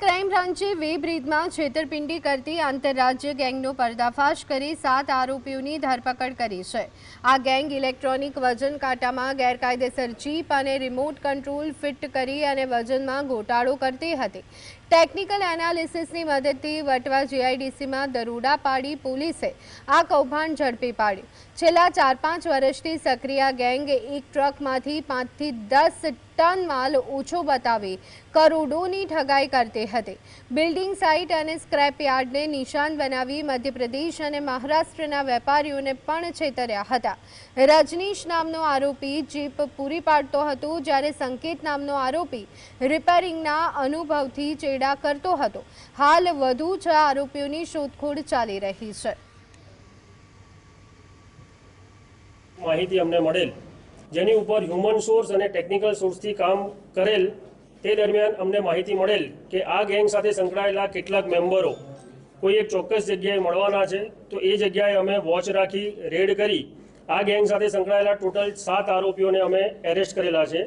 Crime બ્રાન્ચે way બ્રિજમાં છેતરપિંડી કરતી આંતરરાજ્ય ગેંગનો પર્દાફાશ કરી 7 આરોપીઓની ધરપકડ કરી છે। આ ગેંગ ઇલેક્ટ્રોનિક વજન કાંટામાં ગેરકાયદેસર ચીપ અને રિમોટ કંટ્રોલ ફિટ કરી અને વજનમાં ઘોટાળો કરતી હતી। ટેકનિકલ એનાલિસિસની મદદથી વટવા જીઆઈડીસીમાં દરોડા પાડી પોલીસે આ કૌભાંડ ઝડપી પાડ્યું। છેલ્લા 4-5 વર્ષથી સક્રિય ગેંગ એક ટ્રકમાંથી 5 થી 10 ટન માલ ઓછો બતાવી કરોડોની ઠગાઈ કરતી હતી। બિલ્ડિંગ સાઇટ અને સ્ક્રેપ યાર્ડને નિશાન બનાવી મધ્યપ્રદેશ અને મહારાષ્ટ્રના વેપારીઓને પણ છેતર્યા હતા। રજનીશ નામનો આરોપી જીપ પૂરી પાડતો હતો, જ્યારે સંકેત નામનો આરોપી રિપેરિંગના અનુભવથી ચેડા કરતો હતો। હાલ વધુ 6 આરોપીઓની શોધખોળ ચાલી રહી છે। માહિતી અમને મળેલ જેની ઉપર હ્યુમન સોર્સ અને ટેકનિકલ સોર્સથી કામ કરેલ તે દરમિયાન અમને માહિતી મળેલ કે આ ગેંગ સાથે સંકળાયેલા કેટલાક મેમ્બરો કોઈ એક ચોક્કસ જગ્યાએ મળવાના છે, તો એ જગ્યાએ અમે વોચ રાખી રેડ કરી આ ગેંગ સાથે સંકળાયેલા ટોટલ 7 આરોપીઓને અમે એરેસ્ટ કરેલા છે।